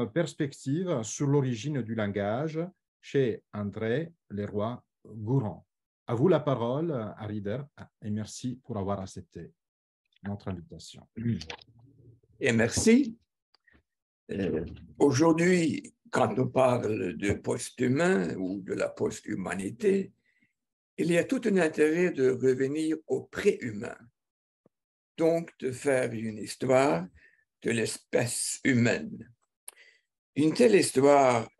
perspective sur l'origine du langage chez André Leroi-Gourhan. À vous la parole, Arider, et merci pour avoir accepté notre invitation. Et merci. Aujourd'hui, quand on parle de post-humain ou de la post-humanité, il y a tout un intérêt de revenir au pré-humain, donc de faire une histoire de l'espèce humaine. Une telle histoire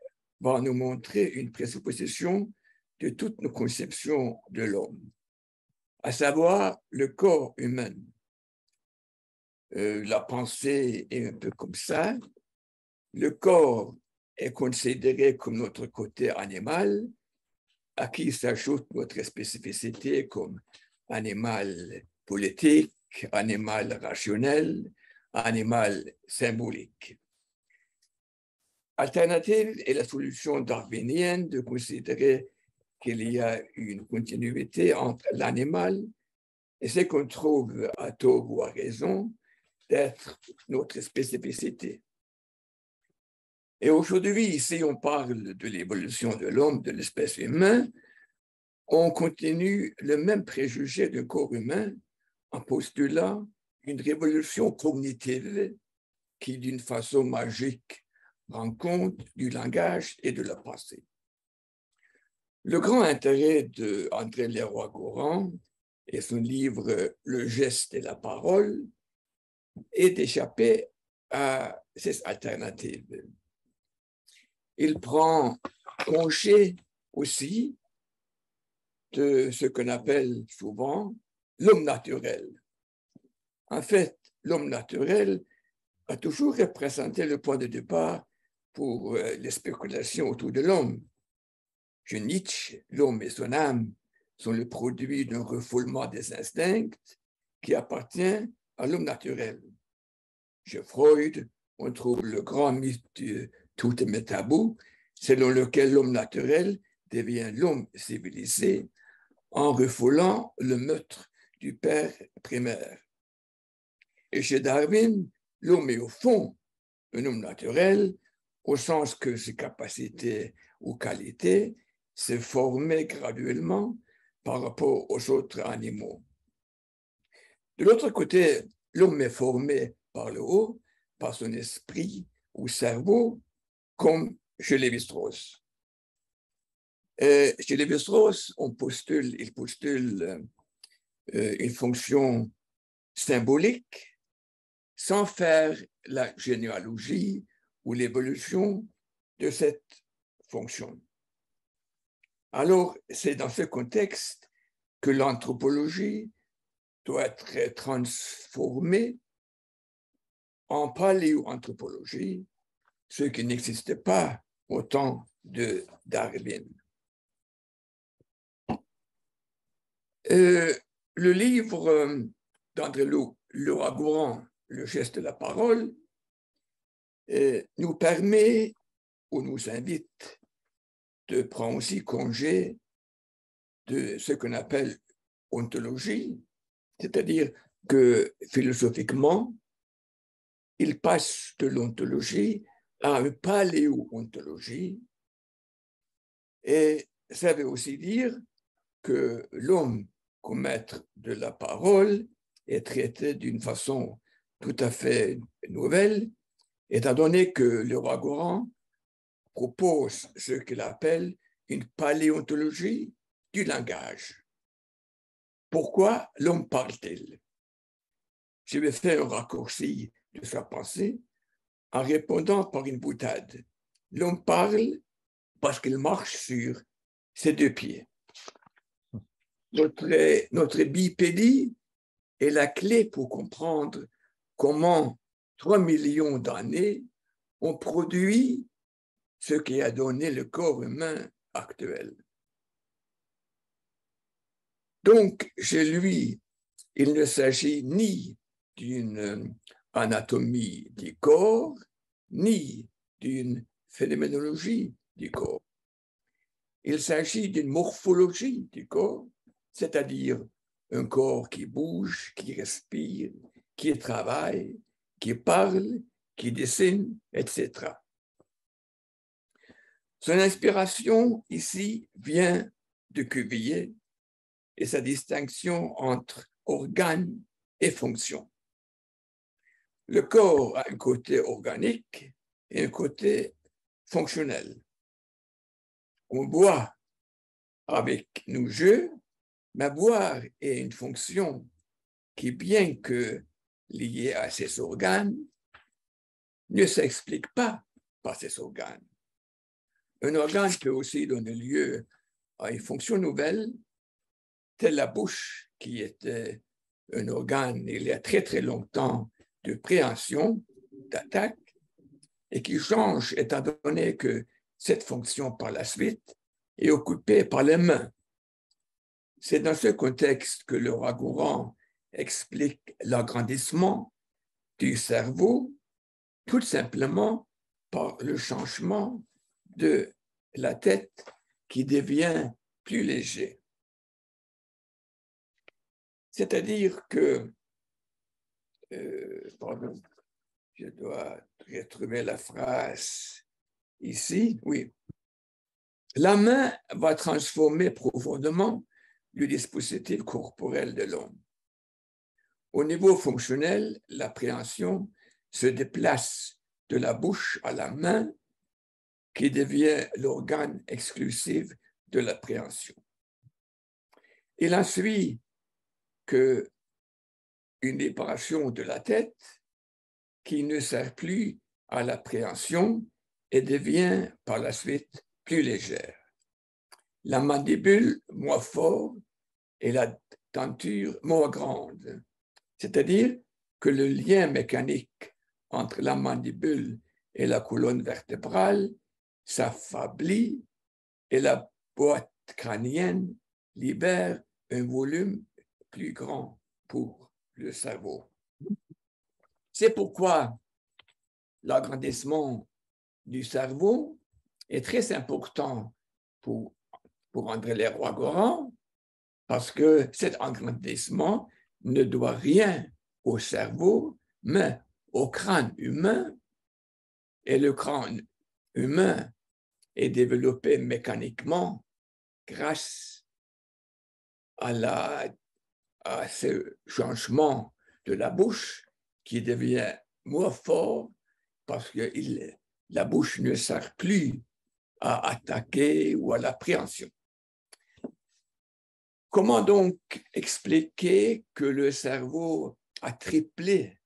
va nous montrer une présupposition de toutes nos conceptions de l'homme, à savoir le corps humain. La pensée est un peu comme ça. Le corps est considéré comme notre côté animal, à qui s'ajoute notre spécificité comme animal politique, animal rationnel, animal symbolique. Alternative est la solution darwinienne de considérer qu'il y a une continuité entre l'animal et ce qu'on trouve à tort ou à raison d'être notre spécificité. Et aujourd'hui, si on parle de l'évolution de l'homme, de l'espèce humaine, on continue le même préjugé du corps humain en postulant une révolution cognitive qui, d'une façon magique, rend compte du langage et de la pensée. Le grand intérêt d'André Leroi-Gourhan et son livre « Le geste et la parole » est d'échapper à ces alternatives. Il prend congé aussi de ce qu'on appelle souvent l'homme naturel. En fait, l'homme naturel a toujours représenté le point de départ pour les spéculations autour de l'homme. Chez Nietzsche, l'homme et son âme sont le produit d'un refoulement des instincts qui appartient à l'homme naturel. Chez Freud, on trouve le grand mythe du totem tabou, selon lequel l'homme naturel devient l'homme civilisé en refoulant le meurtre du père primaire. Et chez Darwin, l'homme est au fond un homme naturel, au sens que ses capacités ou qualités se formaient graduellement par rapport aux autres animaux. De l'autre côté, l'homme est formé par le haut, par son esprit ou cerveau, comme chez Lévi-Strauss. Chez Lévi-Strauss, il postule une fonction symbolique sans faire la généalogie ou l'évolution de cette fonction. Alors, c'est dans ce contexte que l'anthropologie doit être transformée en paléoanthropologie, ce qui n'existait pas au temps de Darwin. Le livre d'André Leroi-Gourhan, Le geste de la parole, nous permet ou nous invite de prendre aussi congé de ce qu'on appelle ontologie, c'est-à-dire que philosophiquement, il passe de l'ontologie à une paléo-ontologie, et ça veut aussi dire que l'homme, comme maître de la parole, est traité d'une façon tout à fait nouvelle, étant donné que Leroi-Gourhan propose ce qu'il appelle une paléontologie du langage. Pourquoi l'homme parle-t-il? Je vais faire un raccourci de sa pensée en répondant par une boutade. L'homme parle parce qu'il marche sur ses deux pieds. Notre bipédie est la clé pour comprendre comment 3 millions d'années ont produit ce qui a donné le corps humain actuel. Donc, chez lui, il ne s'agit ni d'une anatomie du corps, ni d'une phénoménologie du corps. Il s'agit d'une morphologie du corps, c'est-à-dire un corps qui bouge, qui respire, qui travaille, qui parle, qui dessine, etc. Son inspiration ici vient de Cuvier et sa distinction entre organe et fonction. Le corps a un côté organique et un côté fonctionnel. On boit avec nos jeux, mais boire est une fonction qui, bien que liée à ces organes, ne s'explique pas par ces organes. Un organe peut aussi donner lieu à une fonction nouvelle, telle la bouche, qui était un organe il y a très très longtemps de préhension, d'attaque, et qui change étant donné que cette fonction par la suite est occupée par les mains. C'est dans ce contexte que le roi Gourand explique l'agrandissement du cerveau tout simplement par le changement de la tête qui devient plus léger. C'est-à-dire que, pardon, je dois retrouver la phrase ici, oui. La main va transformer profondément le dispositif corporel de l'homme. Au niveau fonctionnel, l'appréhension se déplace de la bouche à la main, qui devient l'organe exclusif de l'appréhension. Il en suit qu'une réparation de la tête qui ne sert plus à l'appréhension et devient par la suite plus légère. La mandibule moins forte et la denture moins grande, c'est-à-dire que le lien mécanique entre la mandibule et la colonne vertébrale s'affaiblit et la boîte crânienne libère un volume plus grand pour le cerveau. C'est pourquoi l'agrandissement du cerveau est très important pour André Leroi-Gourhan, parce que cet agrandissement ne doit rien au cerveau, mais au crâne humain, et le crâne humain est développé mécaniquement grâce à ce changement de la bouche qui devient moins fort parce que la bouche ne sert plus à attaquer ou à l'appréhension. Comment donc expliquer que le cerveau a triplé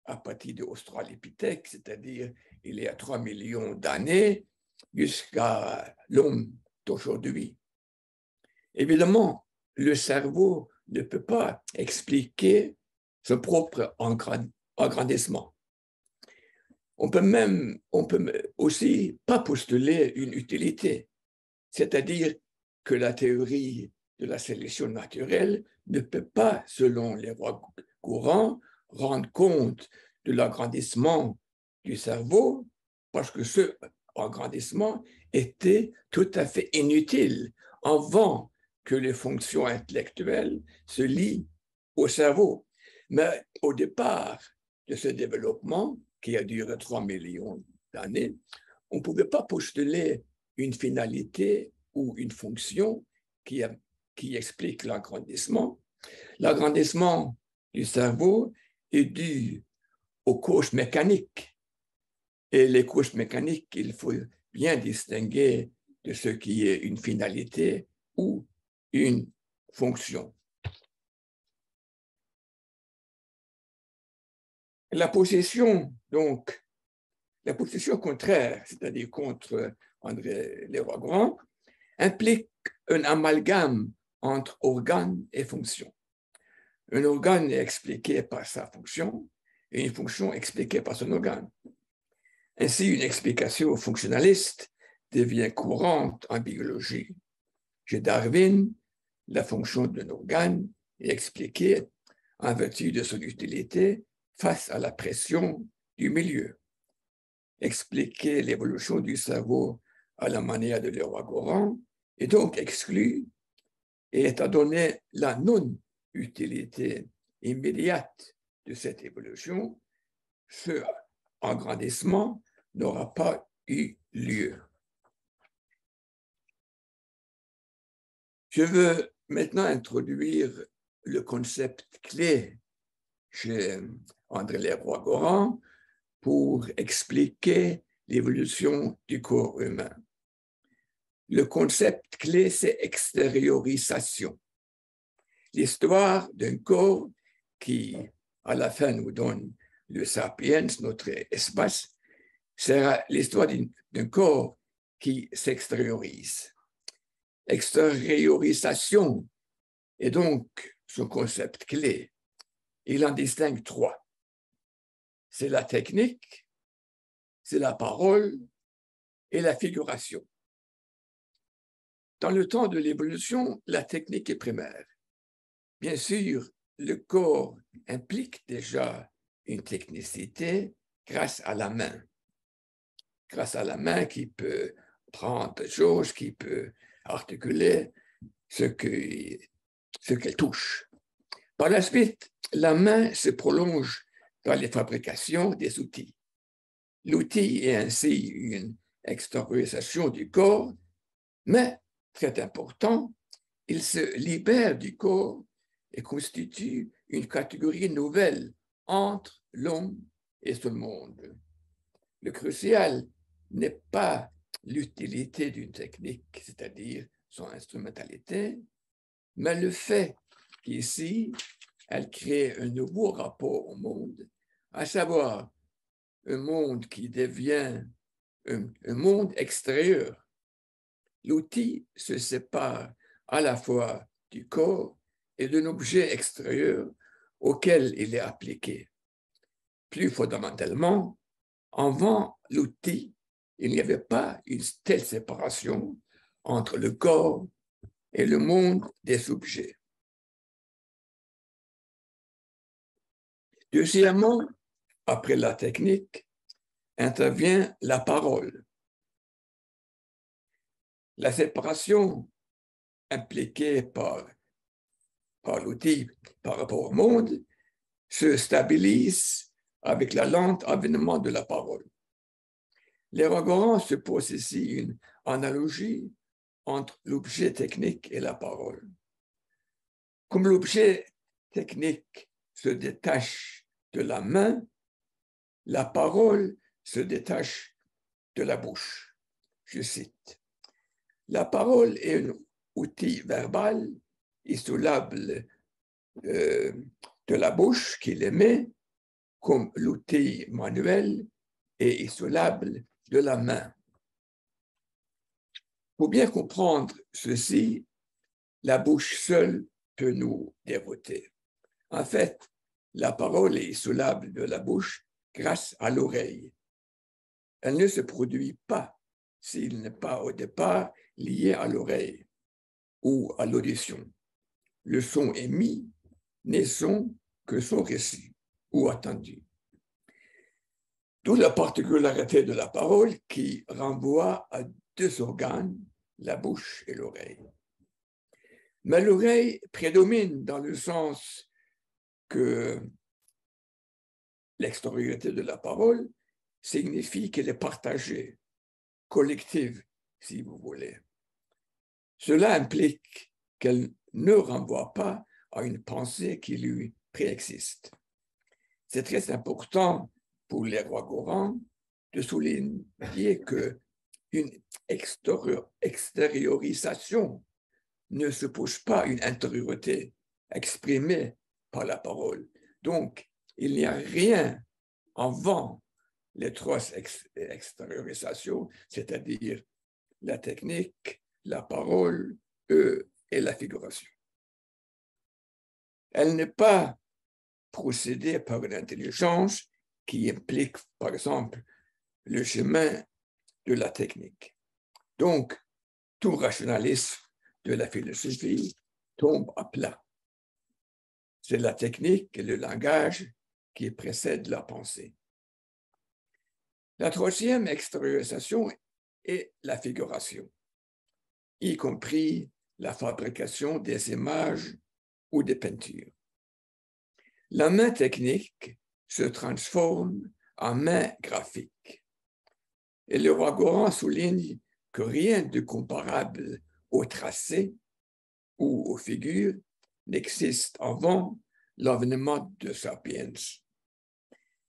à partir de l'Australopithèque, c'est-à-dire il y a 3 millions d'années, jusqu'à l'homme d'aujourd'hui? Évidemment, le cerveau ne peut pas expliquer son propre agrandissement. On peut aussi pas postuler une utilité, c'est-à-dire que la théorie de la sélection naturelle ne peut pas, selon les rois courants, rendre compte de l'agrandissement du cerveau, parce que ce agrandissement était tout à fait inutile avant que les fonctions intellectuelles se lient au cerveau. Mais au départ de ce développement, qui a duré 3 millions d'années, on ne pouvait pas postuler une finalité ou une fonction qui explique l'agrandissement. L'agrandissement du cerveau est dû aux couches mécaniques. Et les couches mécaniques, il faut bien distinguer de ce qui est une finalité ou une fonction. La position, donc, la position contraire, c'est-à-dire contre André Leroi-Gourhan, implique un amalgame entre organe et fonction. Un organe est expliqué par sa fonction et une fonction expliquée par son organe. Ainsi, une explication fonctionnaliste devient courante en biologie. Chez Darwin, la fonction d'un organe est expliquée en vertu de son utilité face à la pression du milieu. Expliquer l'évolution du cerveau à la manière de Leroi-Gourhan est donc exclu et étant donné la non-utilité immédiate de cette évolution, ce agrandissement n'aura pas eu lieu. Je veux maintenant introduire le concept clé chez André Leroi-Gourhan pour expliquer l'évolution du corps humain. Le concept clé, c'est extériorisation. L'histoire d'un corps qui, à la fin, nous donne le sapiens, notre espace, sera l'histoire d'un corps qui s'extériorise. Extériorisation est donc son concept clé. Il en distingue trois. C'est la technique, c'est la parole et la figuration. Dans le temps de l'évolution, la technique est primaire. Bien sûr, le corps implique déjà une technicité grâce à la main. Grâce à la main qui peut prendre des choses, qui peut articuler ce qu'elle touche. Par la suite, la main se prolonge dans les fabrications des outils. L'outil est ainsi une extériorisation du corps, mais, très important, il se libère du corps et constitue une catégorie nouvelle entre l'homme et son monde. Le crucial n'est pas l'utilité d'une technique, c'est-à-dire son instrumentalité, mais le fait qu'ici, elle crée un nouveau rapport au monde, à savoir un monde qui devient un monde extérieur. L'outil se sépare à la fois du corps et d'un objet extérieur auquel il est appliqué. Plus fondamentalement, avant l'outil, il n'y avait pas une telle séparation entre le corps et le monde des objets. Deuxièmement, après la technique, intervient la parole. La séparation impliquée par l'outil par rapport au monde se stabilise avec la lente avènement de la parole. Leroi-Gourhan se pose ici une analogie entre l'objet technique et la parole. Comme l'objet technique se détache de la main, la parole se détache de la bouche. Je cite. La parole est un outil verbal isolable de la bouche qui l'émet, comme l'outil manuel est isolable de la main. Pour bien comprendre ceci, la bouche seule peut nous dérouter. En fait, la parole est isolable de la bouche grâce à l'oreille. Elle ne se produit pas s'il n'est pas au départ lié à l'oreille ou à l'audition. Le son émis n'est son que son récit ou attendu. D'où la particularité de la parole qui renvoie à deux organes, la bouche et l'oreille. Mais l'oreille prédomine dans le sens que l'extériorité de la parole signifie qu'elle est partagée, collective, si vous voulez. Cela implique qu'elle ne renvoie pas à une pensée qui lui préexiste. C'est très important pour Leroi-Gourhan de souligner qu'une extériorisation ne suppose pas une intériorité exprimée par la parole. Donc, il n'y a rien avant les trois extériorisations, c'est-à-dire la technique, la parole et la figuration. Elle n'est pas procédée par une intelligence qui implique, par exemple, le chemin de la technique. Donc, tout rationalisme de la philosophie tombe à plat. C'est la technique et le langage qui précèdent la pensée. La troisième extériorisation est la figuration, y compris la fabrication des images ou des peintures. La main technique se transforme en main graphique. Et Leroi-Gourhan souligne que rien de comparable au tracé ou aux figures n'existent avant l'avènement de Sapiens.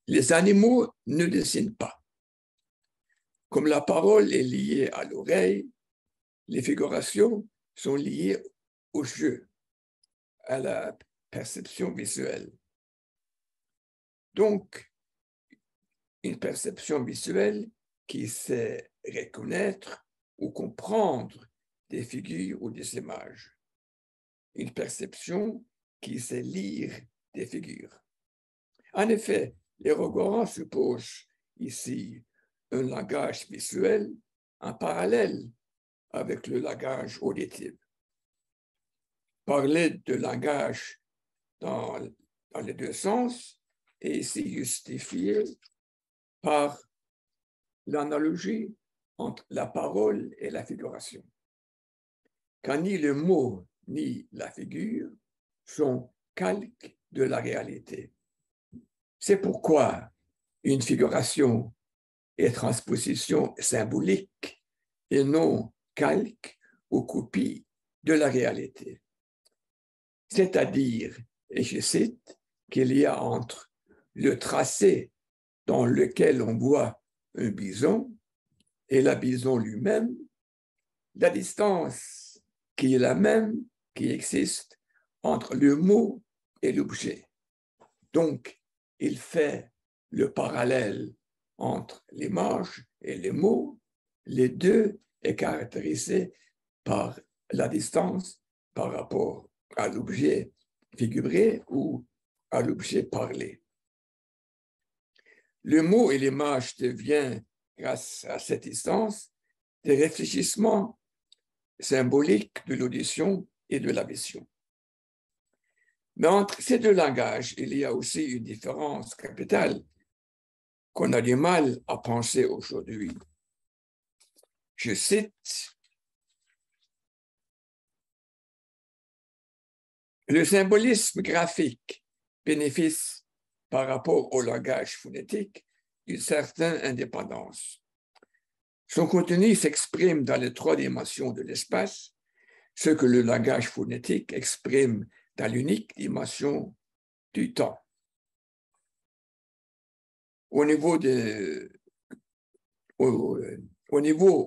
Les animaux ne dessinent pas. Comme la parole est liée à l'oreille, les figurations sont liées au jeu, à la perception visuelle. Donc, une perception visuelle qui sait reconnaître ou comprendre des figures ou des images. Une perception qui sait lire des figures. En effet, les Rogorans supposent ici un langage visuel en parallèle avec le langage auditif. Parler de langage dans les deux sens est ici justifié par l'analogie entre la parole et la figuration. Car ni le mot ni la figure sont calques de la réalité. C'est pourquoi une figuration est transposition symbolique et non calque ou copie de la réalité. C'est-à-dire, et je cite, qu'il y a entre le tracé dans lequel on voit un bison et la bison lui-même, la distance qui est la même, qui existe entre le mot et l'objet. Donc, il fait le parallèle entre l'image et les mots. Les deux est caractérisé par la distance par rapport à l'objet figuré ou à l'objet parlé. Le mot et l'image deviennent, grâce à cette distance, des réfléchissements symboliques de l'audition et de la vision. Mais entre ces deux langages, il y a aussi une différence capitale qu'on a du mal à penser aujourd'hui. Je cite, « Le symbolisme graphique bénéficie par rapport au langage phonétique d'une certaine indépendance. Son contenu s'exprime dans les trois dimensions de l'espace, ce que le langage phonétique exprime dans l'unique dimension du temps. Au niveau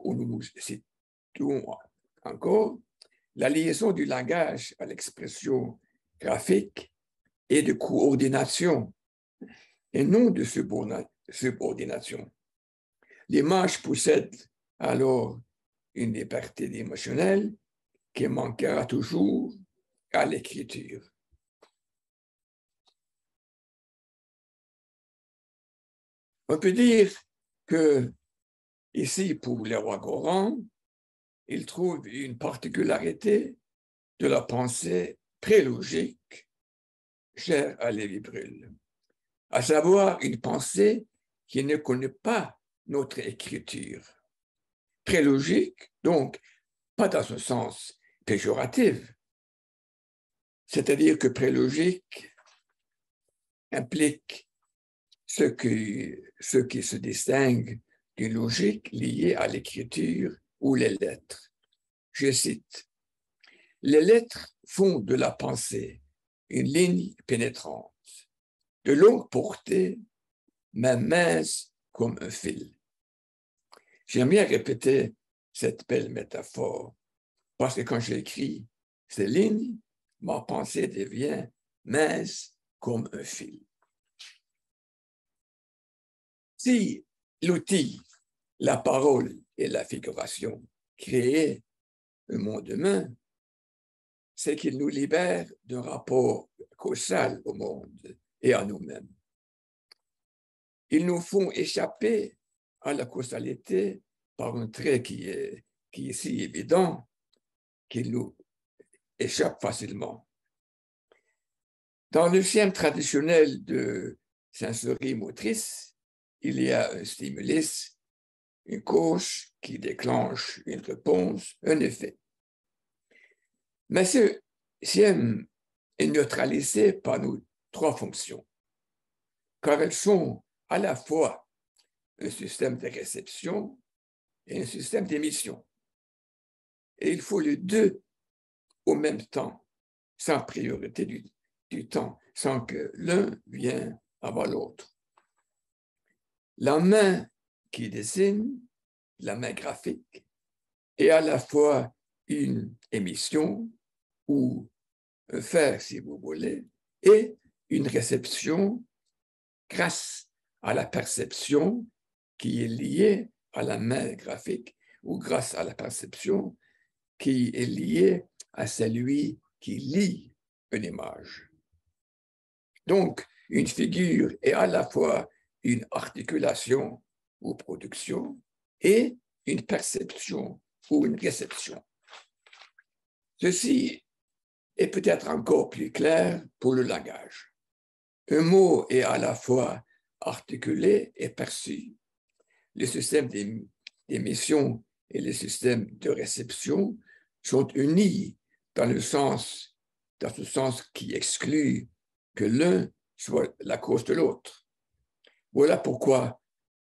où nous nous situons encore, la liaison du langage à l'expression graphique est de coordination et non de subordination. L'image possède alors une liberté émotionnelle qui manquera toujours à l'écriture. On peut dire que ici, pour les rois Goran, il trouve une particularité de la pensée prélogique chère à Lévi-Brûlé, à savoir une pensée qui ne connaît pas notre écriture. Prélogique, donc, pas dans un sens péjoratif, c'est-à-dire que prélogique implique ce qui se distingue d'une logique liée à l'écriture ou les lettres. Je cite, « Les lettres font de la pensée une ligne pénétrante, de longue portée, mais mince comme un fil. » J'aime bien répéter cette belle métaphore parce que quand j'écris ces lignes, ma pensée devient mince comme un fil. Si l'outil, la parole et la figuration créaient un monde humain, c'est qu'il nous libère d'un rapport causal au monde et à nous-mêmes. Ils nous font échapper à la causalité par un trait qui est si évident qu'il nous échappe facilement. Dans le schème traditionnel de sensorie motrice, il y a un stimulus, une cause qui déclenche une réponse, un effet. Mais ce schème est neutralisé par nos trois fonctions, car elles sont à la fois un système de réception et un système d'émission. Et il faut les deux au même temps, sans priorité du temps, sans que l'un vienne avant l'autre. La main qui dessine, la main graphique, est à la fois une émission ou un faire, si vous voulez, et une réception grâce à la perception qui est liée à la main graphique ou grâce à la perception qui est liée à celui qui lit une image. Donc, une figure est à la fois une articulation ou production et une perception ou une réception. Ceci est peut-être encore plus clair pour le langage. Un mot est à la fois articulé et perçu. Le système d'émission et le système de réception sont unis dans ce sens qui exclut que l'un soit la cause de l'autre. Voilà pourquoi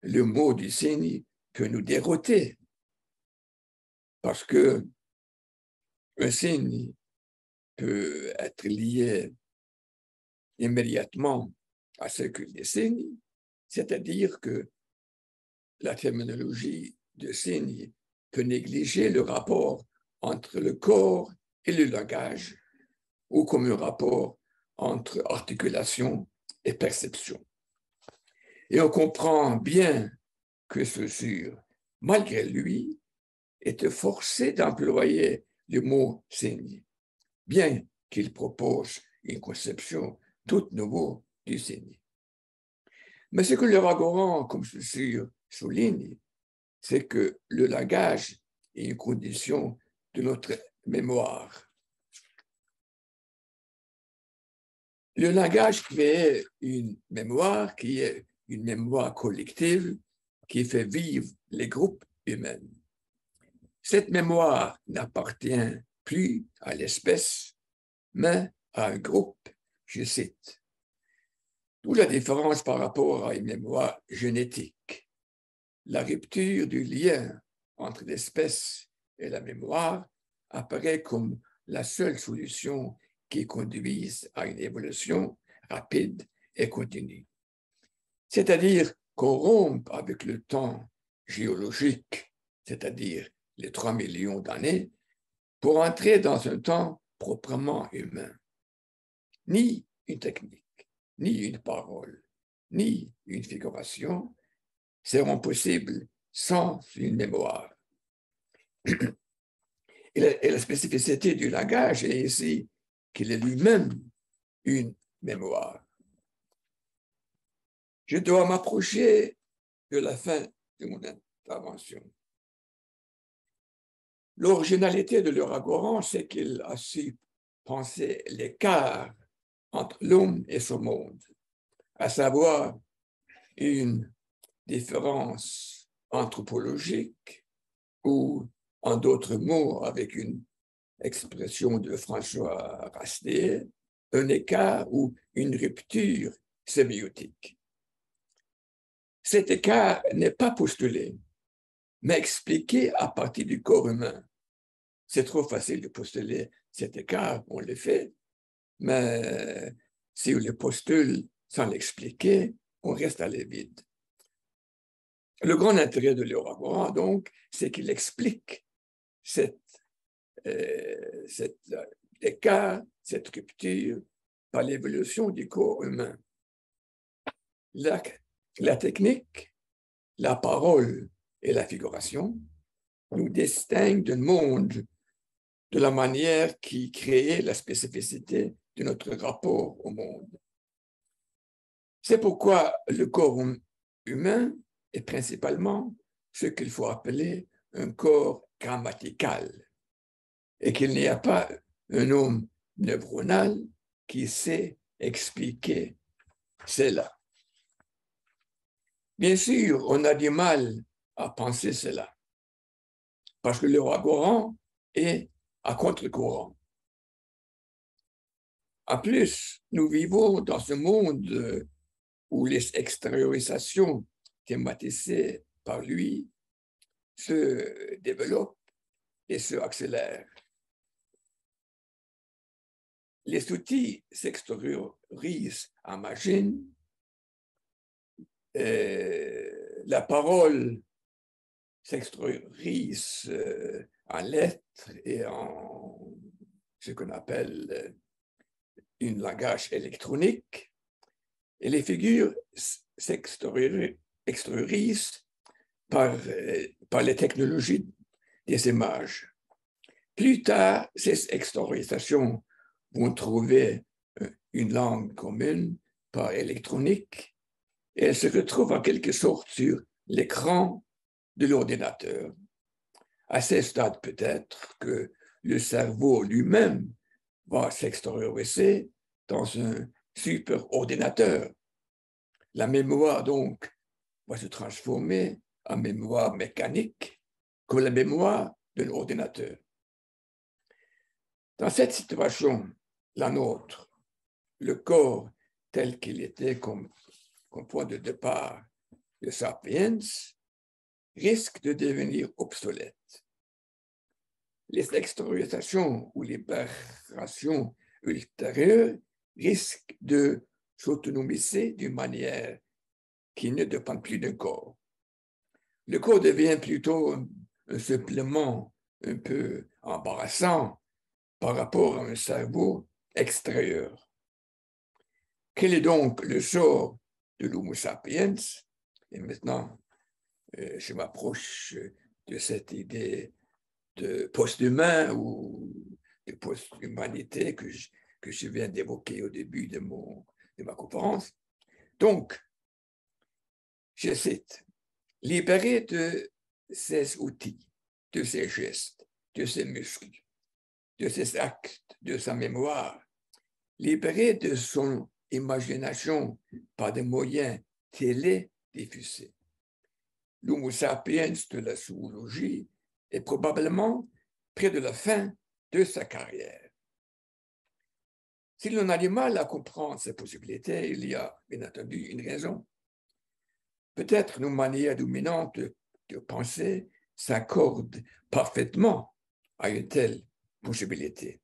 le mot du signe peut nous dérouter, parce que un signe peut être lié immédiatement à ce qu'il désigne, c'est-à-dire que la terminologie de signe peut négliger le rapport entre le corps et le langage, ou comme un rapport entre articulation et perception. Et on comprend bien que Saussure, malgré lui, était forcé d'employer le mot signe, bien qu'il propose une conception toute nouvelle du signe. Mais ce que le Ragoran, comme Saussure, souligne, c'est que le langage est une condition de notre mémoire. Le langage crée une mémoire qui est une mémoire collective qui fait vivre les groupes humains. Cette mémoire n'appartient plus à l'espèce, mais à un groupe, je cite. D'où la différence par rapport à une mémoire génétique. La rupture du lien entre l'espèce et la mémoire apparaît comme la seule solution qui conduise à une évolution rapide et continue. C'est-à-dire qu'on rompe avec le temps géologique, c'est-à-dire les 3 millions d'années, pour entrer dans un temps proprement humain. Ni une technique, ni une parole, ni une figuration seront possibles sans une mémoire. Et la spécificité du langage est ici qu'il est lui-même une mémoire. Je dois m'approcher de la fin de mon intervention. L'originalité de l'Euragoran, c'est qu'il a su penser l'écart entre l'homme et son monde, à savoir une différence anthropologique ou, en d'autres mots, avec une expression de François Rasté, un écart ou une rupture sémiotique. Cet écart n'est pas postulé, mais expliqué à partir du corps humain. C'est trop facile de postuler cet écart, on le fait, mais si on le postule sans l'expliquer, on reste à la vide. Le grand intérêt de l'Euragoran, donc, c'est qu'il explique cet écart, cette rupture par l'évolution du corps humain. La technique, la parole et la figuration nous distinguent d'un monde de la manière qui crée la spécificité de notre rapport au monde. C'est pourquoi le corps humain est principalement ce qu'il faut appeler un corps grammatical et qu'il n'y a pas un homme neuronal qui sait expliquer cela. Bien sûr, on a du mal à penser cela parce que le Ragoran est à contre-courant. En plus, nous vivons dans un monde où les extériorisations thématisées par lui se développent et se accélèrent. les outils s'extériorisent en machine, la parole s'extériorise en lettres et en ce qu'on appelle un langage électronique, et les figures s'extériorisent par les technologies des images. Plus tard, ces extériorisations vont trouver une langue commune par électronique et elles se retrouvent en quelque sorte sur l'écran de l'ordinateur. À ce stade, peut-être que le cerveau lui-même va s'extérioriser dans un superordinateur. La mémoire, donc, va se transformer en mémoire mécanique comme la mémoire d'un ordinateur. Dans cette situation, la nôtre, le corps tel qu'il était comme point de départ de Sapiens, risque de devenir obsolète. Les extériorisations ou libérations ultérieures risquent de s'autonomiser d'une manière qui ne dépend plus d'un corps. Le corps devient plutôt un supplément un peu embarrassant par rapport à un cerveau extérieur. Quel est donc le sort de l'Homo sapiens? Et maintenant, je m'approche de cette idée de post-humain ou de post-humanité que je viens d'évoquer au début de ma conférence. Donc, je cite, « Libéré de ses outils, de ses gestes, de ses muscles, de ses actes, de sa mémoire, libéré de son imagination par des moyens télédiffusés. L'Homo sapiens de la zoologie est probablement près de la fin de sa carrière. Si l'on a du mal à comprendre ces possibilités, il y a bien entendu une raison. Peut-être nos manières dominantes de penser s'accordent parfaitement à une telle possibilité.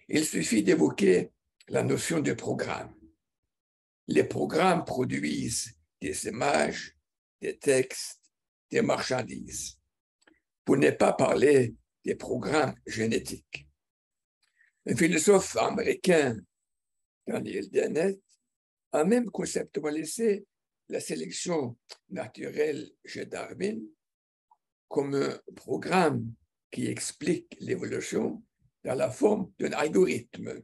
Il suffit d'évoquer la notion de programme. Les programmes produisent des images, des textes, des marchandises. Pour ne pas parler des programmes génétiques. Un philosophe américain, Daniel Dennett, a même conceptualisé la sélection naturelle chez Darwin comme un programme qui explique l'évolution dans la forme d'un algorithme.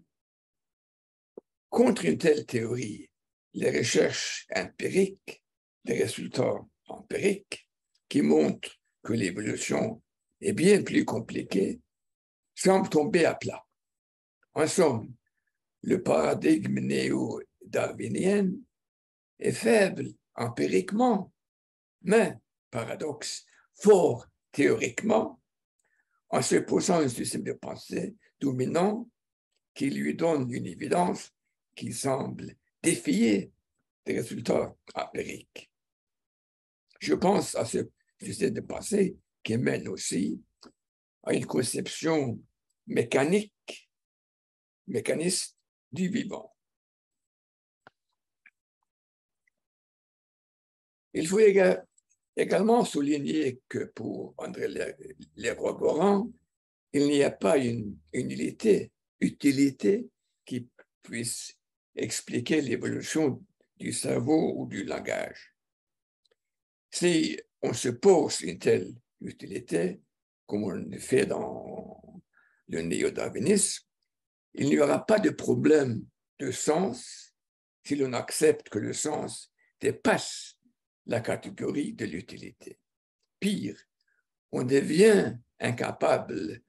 Contre une telle théorie, les recherches empiriques, des résultats empiriques qui montrent que l'évolution est bien plus compliquée, semblent tomber à plat. En somme, le paradigme néo-darwinien est faible empiriquement, mais, paradoxe, fort théoriquement, en se posant un système de pensée dominant qui lui donne une évidence qui semble défier des résultats empiriques. Je pense à ce système de pensée qui mène aussi à une conception mécaniste du vivant. Il faut également souligner que pour André Leroi-Gourhan, il n'y a pas une utilité qui puisse expliquer l'évolution du cerveau ou du langage. Si on se pose une telle utilité, comme on le fait dans le néo-darwinisme, il n'y aura pas de problème de sens si l'on accepte que le sens dépasse la catégorie de l'utilité. Pire, on devient incapable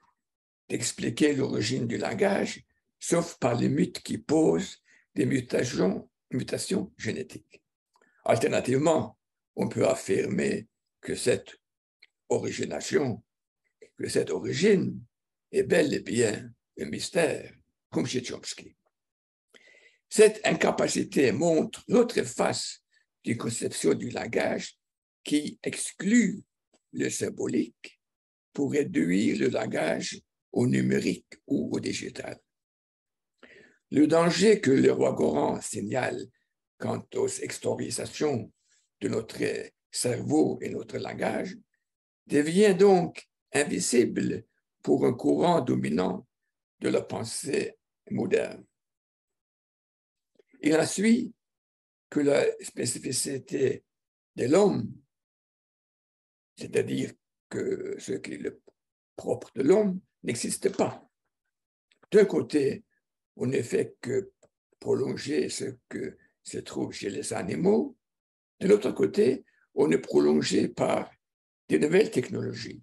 d'expliquer l'origine du langage, sauf par les mythes qui posent des mutations génétiques. Alternativement, on peut affirmer que cette origine est bel et bien un mystère, comme chez Chomsky. Cette incapacité montre l'autre face d'une conception du langage qui exclut le symbolique pour réduire le langage au numérique ou au digital. Le danger que le roi Goran signale quant aux extériorisations de notre cerveau et notre langage devient donc invisible pour un courant dominant de la pensée moderne. Il en suit que la spécificité de l'homme, c'est-à-dire que ce qui est le propre de l'homme, n'existe pas. D'un côté, on ne fait que prolonger ce que se trouve chez les animaux. De l'autre côté, on est prolongé par de nouvelles technologies.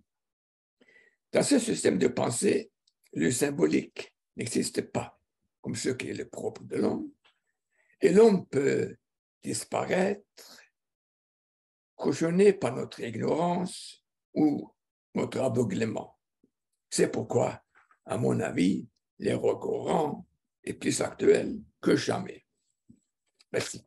Dans ce système de pensée, le symbolique n'existe pas comme ce qui est le propre de l'homme, et l'homme peut disparaître, cautionné par notre ignorance ou notre aveuglement. C'est pourquoi, à mon avis, les rois Goran est plus actuel que jamais. Merci.